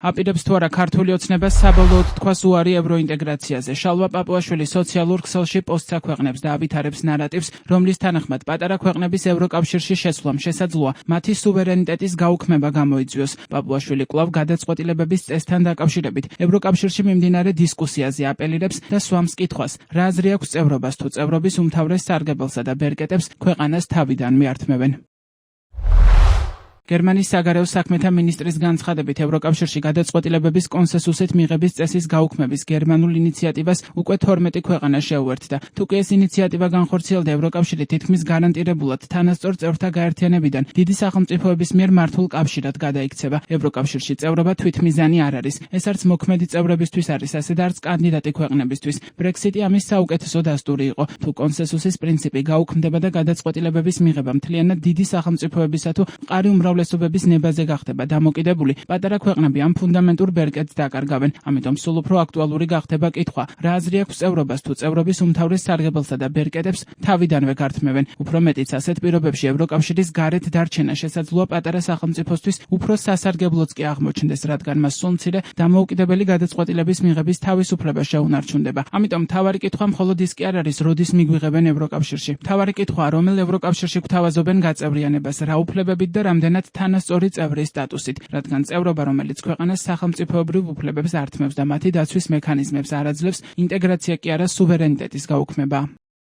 აპირებს თუ არა ქართული ოცნება საბოლოოდ თქვას უარი ევროინტეგრაციაზე. შალვა პაპუაშვილი სოციალურ ქსელში პოსტს აქვეყნებს და ავითარებს ნარატივს, რომლის თანახმად პატარა ქვეყნების ევროკავშირში შესვლამ შესაძლოა მათი სუვერენიტეტის გაუქმება გამოიწვიოს. პაპუაშვილი კვლავ გადაწყვეტილებების წესთან დაკავშირებით ევროკავშირში მიმდინარე დისკუსიაზე აპელირებს და სვამს კითხვას, რა აზრი აქვს წევრობას თუ წევრობის უმთავრეს სარგებელსა და ბერკეტებს ქვეყანას თავიდან მიართმევენ. გერმანიის საგარეო საქმეთა მინისტრის განცხადებით ევროკავშირში გადაწყვეტილებების კონსენსუსით მიღების წესის გაუქმების გერმანულ ინიციატივას უკვე 12 ქვეყანა შეუერთდა. თუკი ეს ინიციატივა განხორციელდა, ევროკავშირი თითქმის გარანტირებულად თანასწორ წევრთა გაერთიანებიდან დიდი სახელმწიფოების მიერ მართულ კავშირად გადაიქცევა. ევროკავშირში წევრობა თვითმიზანი არ არის. ეს არც მოქმედი წევრებისთვის არის, ასე და არც კანდიდატი ქვეყნებისთვის. ბრექსიტი ამის საუკეთესო დასტური იყო. თუ კონსენსუსის პრინციპი გაუქმდება და გადაწყვეტილებების მიღება მთლიანად დიდი სახელმწიფოებისა თუ მყარი უმრავლესობების ნებაზე გახდება დამოკიდებული, პატარა ქვეყნები ამ ფუნდამენტურ ბერკეტს დაკარგავენ. ამიტომ სულ უფრო აქტუალური გახდება კითხვა, რა აზრი აქვს წევრობას თუ წევრობის უმთავრეს სარგებელსა და ბერკეტებს თავიდანვე გართმევენ. უფრო მეტიც, ასეთ პირობებში ევროკავშირის გარეთ დარჩენა შესაძლოა პატარა სახელმწიფოსთვის უფრო სასარგებლოც კი აღმოჩნდეს, რადგან მას სულ მცირე დამოუკიდებელი გადაწყვეტილების მიღების თავისუფლება შეუნარჩუნდება. ამიტომ მთავარი კითხვა მხოლოდ ის კი არ არის, როდის მიგვიღებენ ევროკავშირში. მთავარი კითხვაა, რომელ ევროკავშირში გვთავაზობენ გაწევრიანებას, რა უფლებებით და რამდენად თანასწორი წევრის სტატუსით, რადგან წევრობა, რომელიც ქვეყანას სახელმწიფოებრივ უფლებებს ართმევს და მათი დაცვის მექანიზმებს არ აძლევს, ინტეგრაცია კი არა სუვერენიტეტის გაუქმება.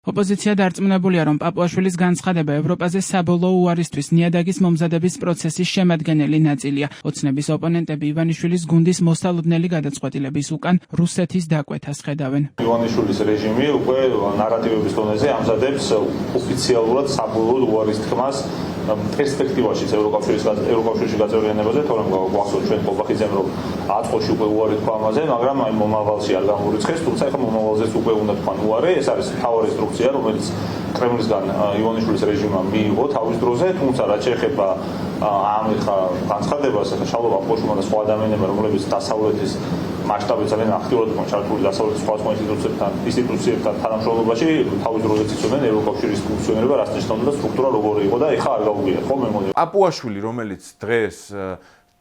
ოპოზიცია დარწმუნებულია, რომ პაპუაშვილის განცხადება ევროპაზე საბოლოო უარისთვის ნიადაგის მომზადების პროცესის შემადგენელი ნაწილია. ოცნების ოპონენტები ივანიშვილის გუნდის მოსალოდნელი გადაწყვეტილების უკან რუსეთის დაკვეთას ხედავენ. ივანიშვილის რეჟიმი უკვე ნარატივების დონეზე ამზადებს ოფიციალურად საბოლოო უარის თქმას პერსპექტივაში ევროკავშირში გაწევრიანებაზე, თორემ გვახსოვთ ჩვენ ყობახიძემ რომ აწყოში უკვე უარი თქვა ამაზე, მაგრამ აი მომავალში არ გამორიცხეს, თუმცა ახლა მომავალზეც უკვე უნდა თქვან უარი. ეს არის მთავარი ინსტრუქცია, რომელიც კრემლისგან ივანიშვილის რეჟიმმა მიიღო თავის დროზე, თუმცა რაც შეეხება ამ განცხადებას, ახლა შალვა პაპუაშვილმა და სხვა ადამიანებმა, რომლებიც დასავლეთის მასშტაბით ძალიან აქტიურად იყვნენ ჩართული დასავლეთის სხვა ინსტიტუციებთან თანამშრომლობაში, თავის დროზე იცოდნენ ევროკავშირის ფუნქციონირება, რაც ნიშნავდა და სტრუქტურა როგორი იყო და ეხლა არ გაუგიათ ხოლმე მგონი. პაპუაშვილი, რომელიც დღეს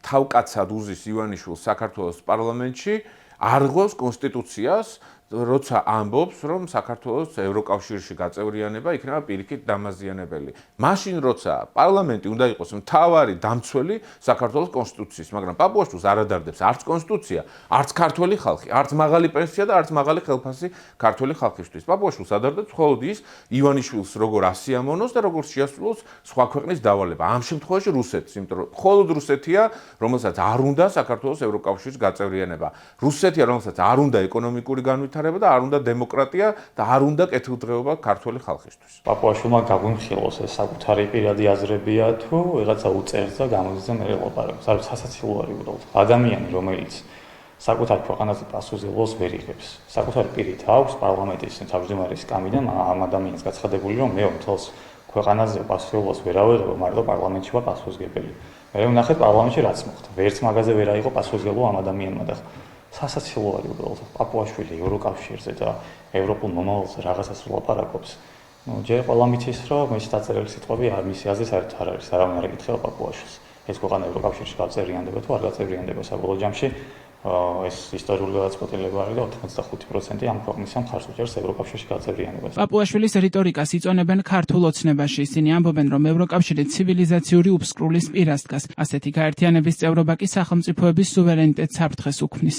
თავკაცად უზის ივანიშვილს საქართველოს პარლამენტში, არღვევს კონსტიტუციას, როცა ამბობს, რომ საქართველოს ევროკავშირში გაწევრიანება იქნება პირიქით დამაზიანებელი. მაშინ როცა პარლამენტი უნდა იყოს მთავარი დამცველი საქართველოს კონსტიტუციის, მაგრამ პაპუაშვილს არ ადარდებს არც კონსტიტუცია, არც ქართველი ხალხი, არც მაღალი პენსია და არც მაღალი ხელფასი ქართველი ხალხისთვის. პაპუაშვილს ადარდებს მხოლოდ ის ივანიშვილს როგორ ასიამოვნოს და როგორ შეასრულოს სხვა ქვეყნის დავალება. ამ შემთხვევაში რუსეთს, იმიტომ რომ მხოლოდ რუსეთია, რომელსაც არ უნდა საქართველოს ევროკავშირის გაწევრიანება. რუსეთია, რომელსაც არ უნდა ეკონომიკური განვითარება და არ უნდა დემოკრატია და არ უნდა კეთილდღეობა ქართველი ხალხისთვის. პაპუაშვილმა გაგვიმხილოს ეს საკუთარი პირადი აზრებია თუ ვიღაცა უწერს და გამოდის და მე ელაპარაკობს. არის სასაცილო არის უბრალოდ. ადამიანი, რომელიც საკუთარ ქვეყანაზე პასუხისმგებლობას ვერ იღებს. საკუთარი პირით აქვს პარლამენტის თავმჯდომარის სკამიდან ამ ადამიანს გაცხადებული, რომ მე მთელს ქვეყანაზე პასუხისმგებლობას ვერ ავიღებ, მარტო პარლამენტში ვარ პასუხისმგებელი. მე ვნახეთ პარლამენტში რაც მოხდა. ვერც მაგაზე ვერ აიღო პასუხისმგებლობა ამ ადამიანმა და სასაცილო არის უბრალოდ. პაპუაშვილი ევროკავშირზე და ევროპულ მომავალზე რაღაცას ვლაპარაკობს. ჯერ ყველა მიცის, რომ მისი დაწერილი სიტყვები არ მისი აზრის საერთოდ არ არის. არავინ არ ეკითხება პაპუაშვილს. ეს ქვეყანა ევროკავშირში გაწევრიანდება თუ არ გაწევრიანდება საბოლოო ჯამში. ეს ისტორიული გადაწყვეტილება არის და 85% ამ ქვეყნის მხარს უჭერს ევროკავშირში გაწევრიანებას. პაპუაშვილის რიტორიკას იწონებენ ქართულ ოცნებაში. ისინი ამბობენ, რომ ევროკავშირი ცივილიზაციური უბსკრულის პირას დგას. ასეთი გაერთიანების წევრობა კი სახელმწიფოების სუვერენიტეტს საფრთხეს უქმნის.